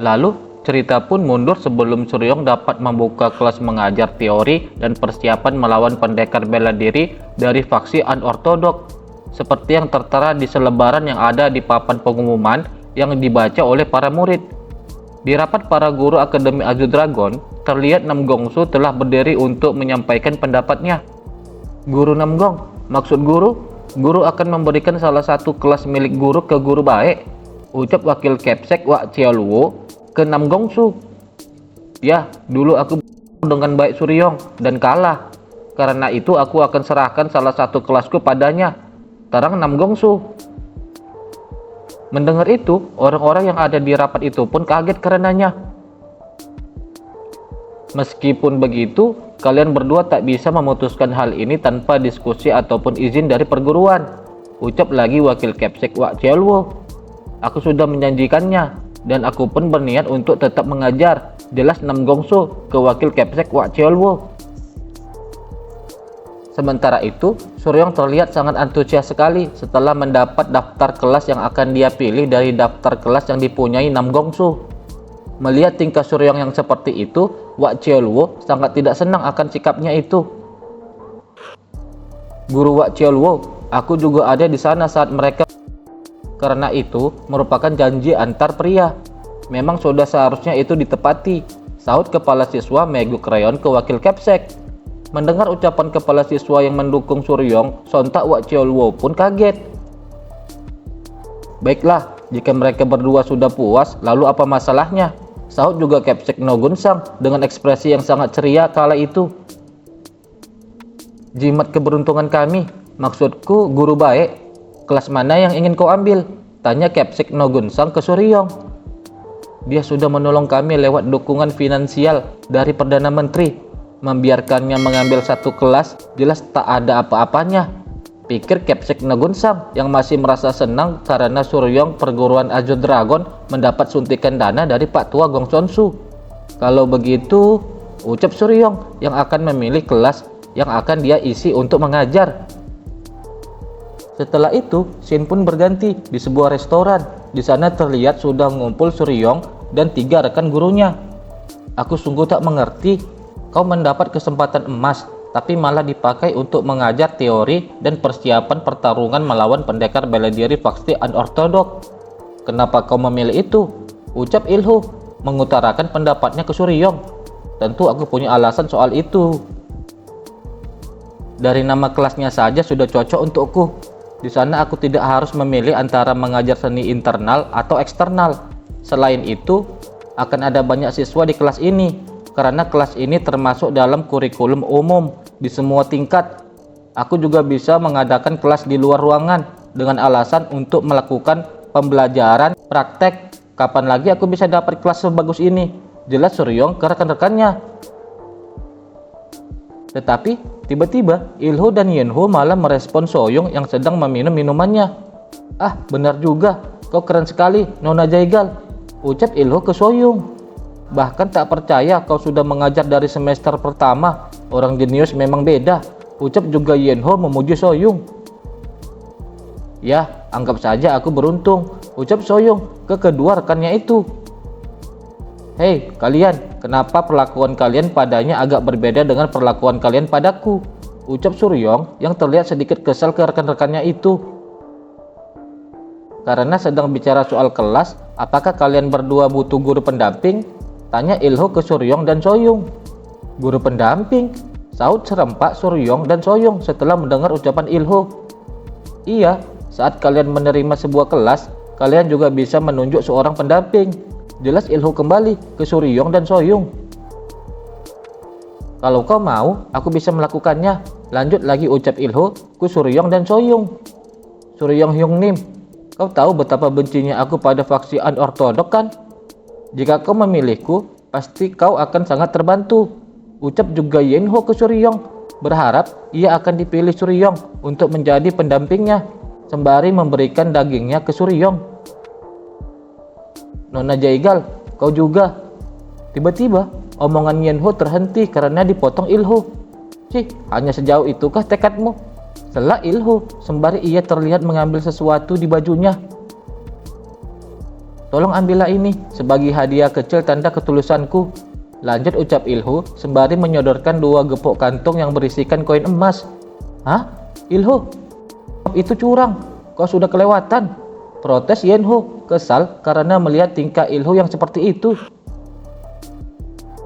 Lalu cerita pun mundur sebelum Suryong dapat membuka kelas mengajar teori dan persiapan melawan pendekar bela diri dari faksi unortodok, seperti yang tertera di selebaran yang ada di papan pengumuman yang dibaca oleh para murid. Di rapat para guru Akademi Azure Dragon, terlihat Nam Gongsu telah berdiri untuk menyampaikan pendapatnya. Guru Namgong, maksud guru akan memberikan salah satu kelas milik guru ke guru baik, ucap wakil Kepsek Wak Chiaoluo ke Nam Gongsu. Ya, dulu aku dengan baik Suryong dan kalah. Karena itu aku akan serahkan salah satu kelasku padanya, terang Nam Gongsu. Mendengar itu, orang-orang yang ada di rapat itu pun kaget karenanya. Meskipun begitu, kalian berdua tak bisa memutuskan hal ini tanpa diskusi ataupun izin dari perguruan, ucap lagi wakil Kepsek Wak Chiaoluo. Aku sudah menjanjikannya, dan aku pun berniat untuk tetap mengajar, jelas Nam Gongsu ke wakil Kepsek Wak Chiaoluo. Sementara itu, Suryong terlihat sangat antusias sekali setelah mendapat daftar kelas yang akan dia pilih dari daftar kelas yang dipunyai Nam Gongsu. Melihat tingkah Suryong yang seperti itu, Wak Chiaoluo sangat tidak senang akan sikapnya itu. Guru Wak Chiaoluo, aku juga ada di sana saat mereka. Karena itu merupakan janji antar pria. Memang sudah seharusnya itu ditepati, sahut kepala siswa Meguk Rayon ke wakil Kepsek. Mendengar ucapan kepala siswa yang mendukung Suryong, sontak Wak Chiaoluo pun kaget. Baiklah, jika mereka berdua sudah puas, lalu apa masalahnya? Sahut juga Kepsek Nogunsang dengan ekspresi yang sangat ceria kala itu. Jimat keberuntungan kami, maksudku guru baik. Kelas mana yang ingin kau ambil? Tanya Kepsek Nogunsang ke Suryong. Dia sudah menolong kami lewat dukungan finansial dari Perdana Menteri. Membiarkannya mengambil satu kelas jelas tak ada apa-apanya, pikir Kepsek Nogunsang yang masih merasa senang karena Suryong perguruan Azure Dragon mendapat suntikan dana dari Pak Tua Gong Sonsu. Kalau begitu, ucap Suryong yang akan memilih kelas yang akan dia isi untuk mengajar. Setelah itu, scene pun berganti di sebuah restoran. Di sana terlihat sudah mengumpul Suryong dan 3 rekan gurunya. Aku sungguh tak mengerti. Kau mendapat kesempatan emas, tapi malah dipakai untuk mengajar teori dan persiapan pertarungan melawan pendekar bela diri faksi unortodok. Kenapa kau memilih itu? Ucap Ilho, mengutarakan pendapatnya ke Suryong. Tentu aku punya alasan soal itu. Dari nama kelasnya saja sudah cocok untukku. Di sana aku tidak harus memilih antara mengajar seni internal atau eksternal. Selain itu, akan ada banyak siswa di kelas ini. Karena kelas ini termasuk dalam kurikulum umum di semua tingkat. Aku juga bisa mengadakan kelas di luar ruangan dengan alasan untuk melakukan pembelajaran praktek. Kapan lagi aku bisa dapat kelas sebagus ini? Jelas Suryong ke rekan-rekannya. Tetapi tiba-tiba Ilho dan Yenho malah merespon Soyong yang sedang meminum minumannya. Ah, benar juga, kau keren sekali, Nona Jaigal, ucap Ilho ke Soyong. Bahkan tak percaya kau sudah mengajar dari semester pertama. Orang jenius memang beda, ucap juga Yenho memuji Soyong. Ya, anggap saja aku beruntung, ucap Soyong ke kedua rekannya itu. Hei kalian, kenapa perlakuan kalian padanya agak berbeda dengan perlakuan kalian padaku? Ucap Suryong yang terlihat sedikit kesal ke rekan-rekannya itu. Karena sedang bicara soal kelas, apakah kalian berdua butuh guru pendamping? Tanya Ilho ke Suryong dan Soyong. Guru pendamping? Sahut serempak Suryong dan Soyong setelah mendengar ucapan Ilho. Iya, saat kalian menerima sebuah kelas, kalian juga bisa menunjuk seorang pendamping. Jelas Ilho kembali ke Suryong dan Soyong. Kalau kau mau, aku bisa melakukannya. Lanjut lagi ucap Ilho ke Suryong dan Soyong. Suryong Hyungnim, kau tahu betapa bencinya aku pada faksi unortodok kan? Jika kau memilihku, pasti kau akan sangat terbantu. Ucap juga Yenho ke Suryong, berharap ia akan dipilih Suryong untuk menjadi pendampingnya, sembari memberikan dagingnya ke Suryong. Nona Jaigal, kau juga. Tiba-tiba, omongan Yenho terhenti karena dipotong Ilho. Cih, hanya sejauh itukah tekadmu? Sela Ilho, sembari ia terlihat mengambil sesuatu di bajunya. Tolong ambillah ini sebagai hadiah kecil tanda ketulusanku. Lanjut ucap Ilho sembari menyodorkan 2 gepok kantong yang berisikan koin emas. Hah? Ilho, itu curang. Kau sudah kelewatan. Protes Yenho, kesal karena melihat tingkah Ilho yang seperti itu.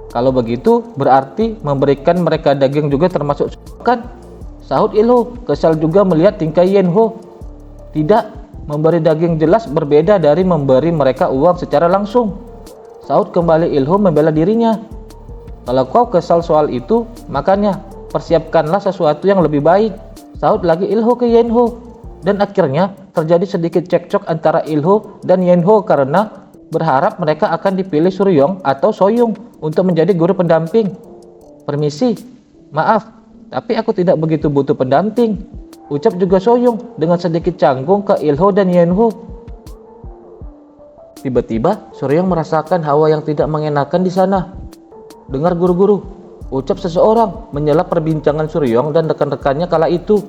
Kalau begitu, berarti memberikan mereka daging juga termasuk kan? Sahut Ilho, kesal juga melihat tingkah Yenho. Tidak, memberi daging jelas berbeda dari memberi mereka uang secara langsung. Sahut kembali Ilho membela dirinya. Kalau kau kesal soal itu, makanya persiapkanlah sesuatu yang lebih baik. Sahut lagi Ilho ke Yenho. Dan akhirnya terjadi sedikit cekcok antara Ilho dan Yenho karena berharap mereka akan dipilih Suryong atau Soyung untuk menjadi guru pendamping. Permisi, maaf, tapi aku tidak begitu butuh pendamping, ucap juga Soyung dengan sedikit canggung ke Ilho dan Yenho. Tiba-tiba Suryong merasakan hawa yang tidak mengenakan di sana. Dengar guru-guru, ucap seseorang menyela perbincangan Suryong dan rekan-rekannya kala itu.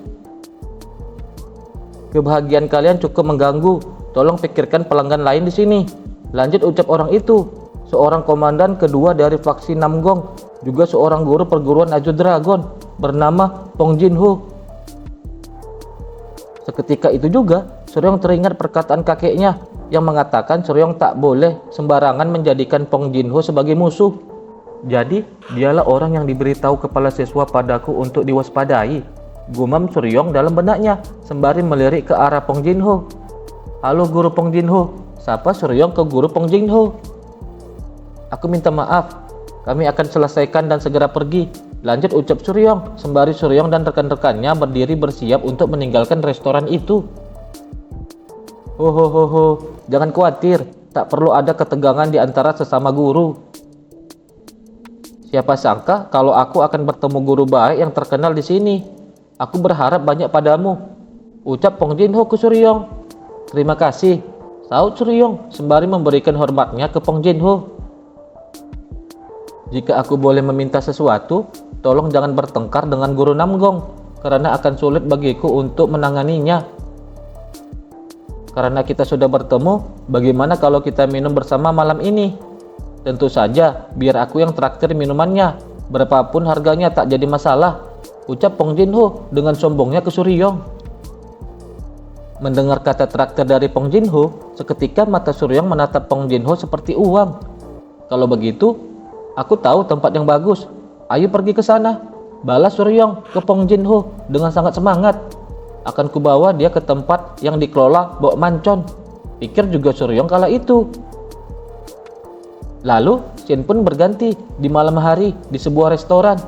Kebahagiaan kalian cukup mengganggu, tolong pikirkan pelanggan lain di sini. Lanjut ucap orang itu, seorang komandan kedua dari faksi Namgong, juga seorang guru perguruan Aju Dragon bernama Pong Jinho. Seketika itu juga Suryong teringat perkataan kakeknya yang mengatakan Suryong tak boleh sembarangan menjadikan Pong Jinho sebagai musuh. Jadi dialah orang yang diberitahu kepala siswa padaku untuk diwaspadai, gumam Suryong dalam benaknya sembari melirik ke arah Pong Jinho. Halo Guru Pong Jinho, sapa Suryong ke Guru Pong Jinho. Aku minta maaf, kami akan selesaikan dan segera pergi. Lanjut ucap Suryong sembari Suryong dan rekan-rekannya berdiri bersiap untuk meninggalkan restoran itu. Ho, jangan khawatir, tak perlu ada ketegangan di antara sesama guru. Siapa sangka kalau aku akan bertemu guru baik yang terkenal di sini. Aku berharap banyak padamu, ucap Pong Jinho ke Suryong. Terima kasih, sahut Suryong sembari memberikan hormatnya ke Pong Jinho. Jika aku boleh meminta sesuatu, tolong jangan bertengkar dengan Guru Namgong, karena akan sulit bagiku untuk menanganinya. Karena kita sudah bertemu, bagaimana kalau kita minum bersama malam ini? Tentu saja, biar aku yang traktir minumannya, berapapun harganya tak jadi masalah, ucap Pong Jinho dengan sombongnya ke Suryong. Mendengar kata traktir dari Pong Jinho, seketika mata Suryong menatap Pong Jinho seperti uang. Kalau begitu, aku tahu tempat yang bagus. Ayo pergi ke sana, balas Suryong ke Pong Jinho dengan sangat semangat. Akan kubawa dia ke tempat yang dikelola Bok Mancon, pikir juga Suryong kala itu. Lalu scene pun berganti di malam hari di sebuah restoran.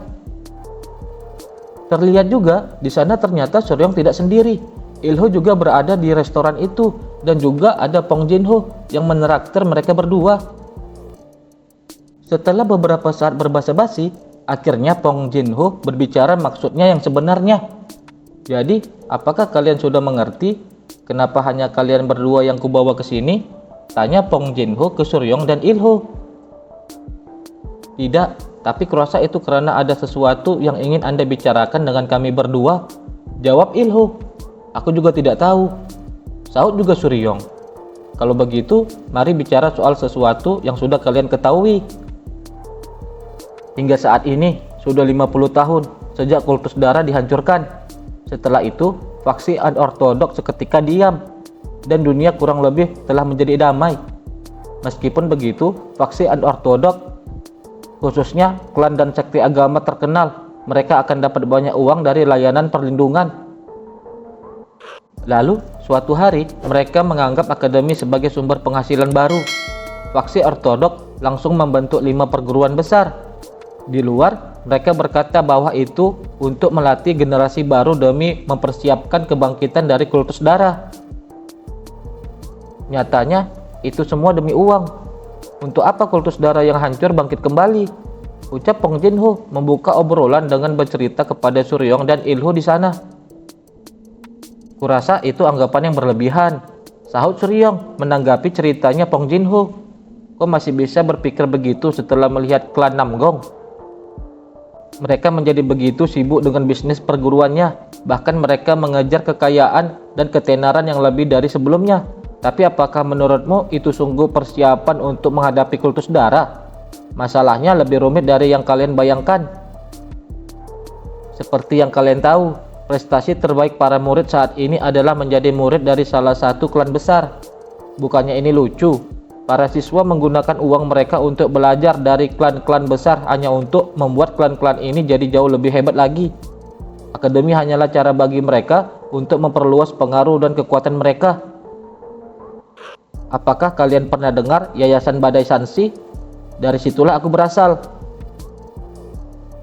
Terlihat juga di sana ternyata Suryong tidak sendiri. Ilho juga berada di restoran itu dan juga ada Pong Jinho yang menraktir mereka berdua. Setelah beberapa saat berbasa-basi, akhirnya Pong Jinho berbicara maksudnya yang sebenarnya. Jadi, apakah kalian sudah mengerti kenapa hanya kalian berdua yang kubawa ke sini? Tanya Pong Jinho ke Suryong dan Ilho. Tidak, tapi kurasa itu karena ada sesuatu yang ingin Anda bicarakan dengan kami berdua, jawab Ilho. Aku juga tidak tahu, sahut juga Suryong. Kalau begitu, mari bicara soal sesuatu yang sudah kalian ketahui. Hingga saat ini, sudah 50 tahun sejak kultus darah dihancurkan. Setelah itu, faksi unorthodox seketika diam, dan dunia kurang lebih telah menjadi damai. Meskipun begitu, faksi unorthodox, khususnya klan dan sekte agama terkenal, mereka akan dapat banyak uang dari layanan perlindungan. Lalu, suatu hari, mereka menganggap akademi sebagai sumber penghasilan baru. Faksi ortodok langsung membentuk 5 perguruan besar. Di luar, mereka berkata bahwa itu untuk melatih generasi baru demi mempersiapkan kebangkitan dari kultus darah. Nyatanya, itu semua demi uang. Untuk apa kultus darah yang hancur bangkit kembali? Ucap Pong Jinho membuka obrolan dengan bercerita kepada Suryong dan Ilho di sana. Kurasa itu anggapan yang berlebihan, sahut Suryong menanggapi ceritanya Pong Jinho. Kok masih bisa berpikir begitu setelah melihat klan Namgong? Mereka menjadi begitu sibuk dengan bisnis perguruannya, bahkan mereka mengejar kekayaan dan ketenaran yang lebih dari sebelumnya. Tapi apakah menurutmu itu sungguh persiapan untuk menghadapi kultus darah? Masalahnya lebih rumit dari yang kalian bayangkan. Seperti yang kalian tahu, prestasi terbaik para murid saat ini adalah menjadi murid dari salah satu klan besar. Bukannya ini lucu? Para siswa menggunakan uang mereka untuk belajar dari klan-klan besar hanya untuk membuat klan-klan ini jadi jauh lebih hebat lagi. Akademi hanyalah cara bagi mereka untuk memperluas pengaruh dan kekuatan mereka. Apakah kalian pernah dengar Yayasan Badai Sansi? Dari situlah aku berasal.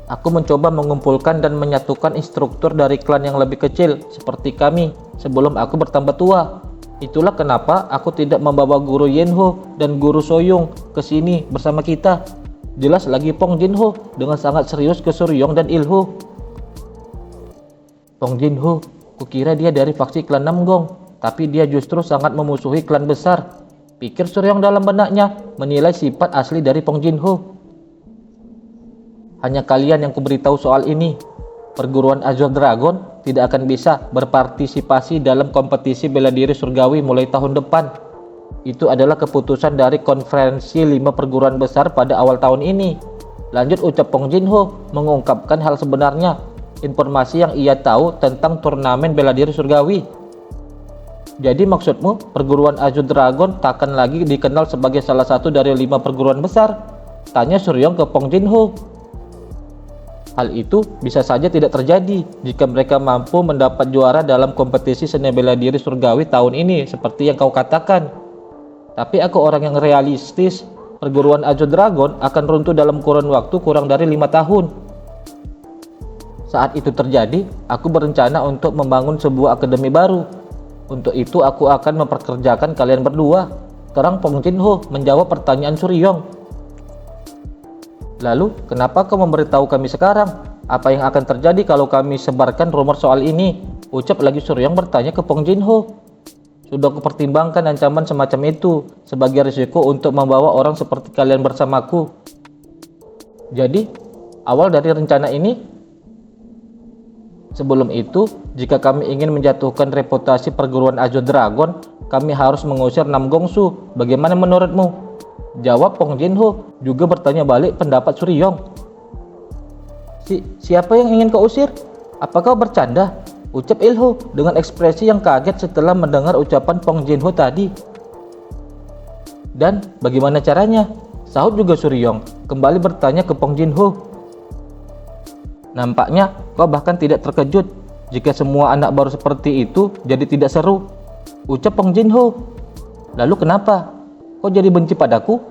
Aku mencoba mengumpulkan dan menyatukan instruktur dari klan yang lebih kecil seperti kami sebelum aku bertambah tua. Itulah kenapa aku tidak membawa guru Yenho dan guru Soyong ke sini bersama kita. Jelas lagi Pong Jinho dengan sangat serius ke Suryong dan Ilho. Pong Jinho, kukira dia dari faksi klan Namgong, tapi dia justru sangat memusuhi klan besar. Pikir Suryong dalam benaknya menilai sifat asli dari Pong Jinho. Hanya kalian yang kuberitahu soal ini. Perguruan Azure Dragon tidak akan bisa berpartisipasi dalam kompetisi bela diri surgawi mulai tahun depan. Itu adalah keputusan dari konferensi 5 perguruan besar pada awal tahun ini. Lanjut ucap Pong Jinho mengungkapkan hal sebenarnya, informasi yang ia tahu tentang turnamen bela diri surgawi. Jadi maksudmu perguruan Azure Dragon takkan lagi dikenal sebagai salah satu dari 5 perguruan besar? Tanya Suryong ke Pong Jinho. Hal itu bisa saja tidak terjadi jika mereka mampu mendapat juara dalam kompetisi seni bela diri surgawi tahun ini seperti yang kau katakan. Tapi aku orang yang realistis. Perguruan Azure Dragon akan runtuh dalam kurun waktu kurang dari 5 tahun. Saat itu terjadi, aku berencana untuk membangun sebuah akademi baru. Untuk itu aku akan memperkerjakan kalian berdua. Terang Pong Jinho menjawab pertanyaan Suryong. Lalu, kenapa kau memberitahu kami sekarang? Apa yang akan terjadi kalau kami sebarkan rumor soal ini? Ucap lagi Suryong bertanya ke Pong Jinho. Sudah kupertimbangkan ancaman semacam itu sebagai risiko untuk membawa orang seperti kalian bersamaku. Jadi, awal dari rencana ini? Sebelum itu, jika kami ingin menjatuhkan reputasi perguruan Azure Dragon, kami harus mengusir Nam Gongsu. Bagaimana menurutmu? Jawab Pong Jinho, juga bertanya balik pendapat Suryong. Siapa yang ingin kau usir? Apa kau bercanda? Ucap Ilho dengan ekspresi yang kaget setelah mendengar ucapan Pong Jinho tadi. Dan bagaimana caranya? Sahut juga Suryong, kembali bertanya ke Pong Jinho. Nampaknya kau bahkan tidak terkejut jika semua anak baru seperti itu jadi tidak seru. Ucap Pong Jinho. Lalu kenapa? Kau jadi benci padaku?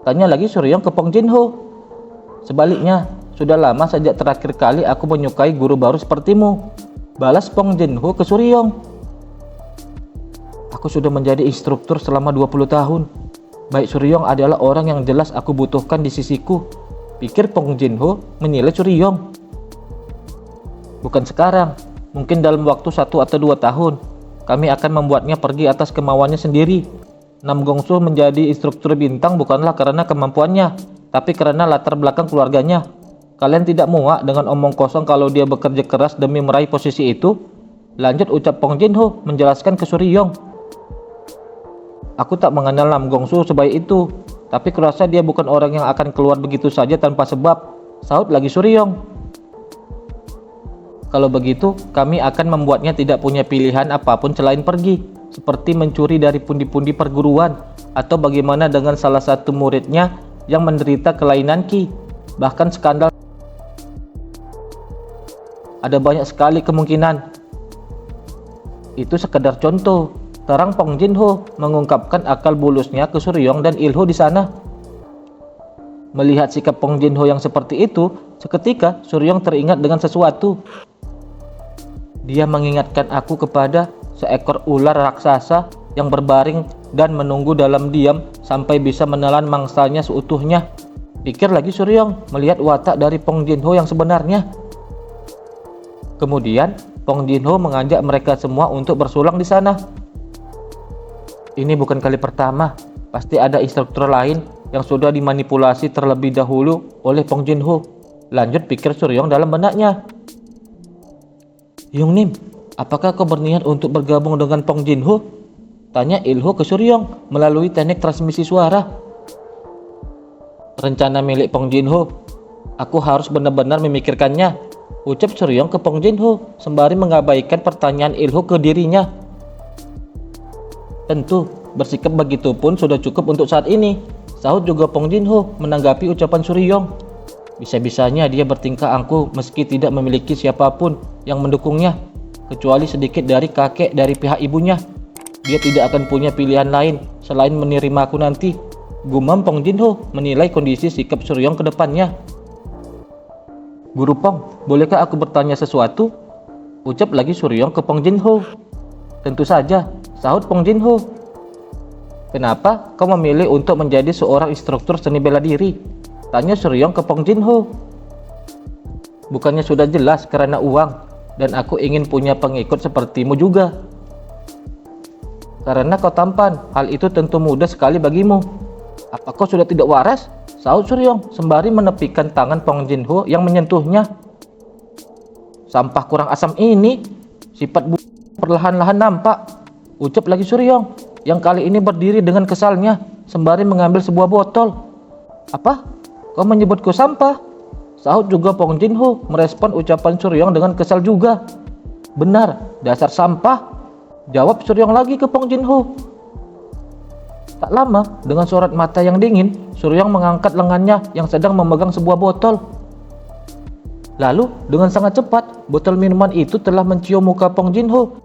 Tanya lagi Suryong ke Pong Jinho. Sebaliknya, sudah lama sejak terakhir kali aku menyukai guru baru sepertimu. Balas Pong Jinho ke Suryong. Aku sudah menjadi instruktur selama 20 tahun. Baik Suryong adalah orang yang jelas aku butuhkan di sisiku. Pikir Pong Jinho menilai Suryong. Bukan sekarang, mungkin dalam waktu 1 atau 2 tahun. Kami akan membuatnya pergi atas kemauannya sendiri. Nam Gongsu menjadi instruktur bintang bukanlah karena kemampuannya, tapi karena latar belakang keluarganya. Kalian tidak muak dengan omong kosong kalau dia bekerja keras demi meraih posisi itu? Lanjut ucap Pong Jinho menjelaskan ke Suryong. Aku tak mengenal Nam Gongsu sebaik itu, tapi kurasa dia bukan orang yang akan keluar begitu saja tanpa sebab. Sahut lagi Suryong. Kalau begitu, kami akan membuatnya tidak punya pilihan apapun selain pergi. Seperti mencuri dari pundi-pundi perguruan, atau bagaimana dengan salah satu muridnya yang menderita kelainan Ki. Bahkan skandal. Ada banyak sekali kemungkinan. Itu sekedar contoh. Terang Pong Jinho mengungkapkan akal bulusnya ke Suryong dan Ilho di sana. Melihat sikap Pong Jinho yang seperti itu, seketika Suryong teringat dengan sesuatu. Dia mengingatkan aku kepada seekor ular raksasa yang berbaring dan menunggu dalam diam sampai bisa menelan mangsanya seutuhnya. Pikir lagi Suryong melihat watak dari Pong Jinho yang sebenarnya. Kemudian Pong Jinho mengajak mereka semua untuk bersulang di sana. Ini bukan kali pertama, pasti ada instruktur lain yang sudah dimanipulasi terlebih dahulu oleh Pong Jinho. Lanjut pikir Suryong dalam benaknya. Yongnim, apakah kau berniat untuk bergabung dengan Pong Jinho? Tanya Ilho ke Suryong melalui teknik transmisi suara. Rencana milik Pong Jinho. Aku harus benar-benar memikirkannya, ucap Suryong ke Pong Jinho sembari mengabaikan pertanyaan Ilho ke dirinya. Tentu, bersikap begitu pun sudah cukup untuk saat ini, sahut juga Pong Jinho menanggapi ucapan Suryong. Bisa-bisanya dia bertingkah angkuh meski tidak memiliki siapapun yang mendukungnya, kecuali sedikit dari kakek dari pihak ibunya. Dia tidak akan punya pilihan lain selain menerima aku nanti, gumam Pong Jinho menilai kondisi sikap Suryong ke depannya. Guru Pong, bolehkah aku bertanya sesuatu? Ucap lagi Suryong ke Pong Jinho. Tentu saja, sahut Pong Jinho. Kenapa kau memilih untuk menjadi seorang instruktur seni bela diri? Tanya Suryong ke Pong Jinho. Bukannya sudah jelas karena uang, dan aku ingin punya pengikut sepertimu juga. Karena kau tampan, hal itu tentu mudah sekali bagimu. Apa kau sudah tidak waras? Sahut Suryong sembari menepikan tangan Pong Jinho yang menyentuhnya. Sampah kurang asam ini, sifat perlahan-lahan nampak, ucap lagi Suryong yang kali ini berdiri dengan kesalnya sembari mengambil sebuah botol. Apa? Kau menyebutku sampah? Sahut juga Pong Jinho merespon ucapan Suryong dengan kesal juga. Benar, dasar sampah, jawab Suryong lagi ke Pong Jinho. Tak lama, dengan sorot mata yang dingin, Suryong mengangkat lengannya yang sedang memegang sebuah botol. Lalu, dengan sangat cepat, botol minuman itu telah mencium muka Pong Jinho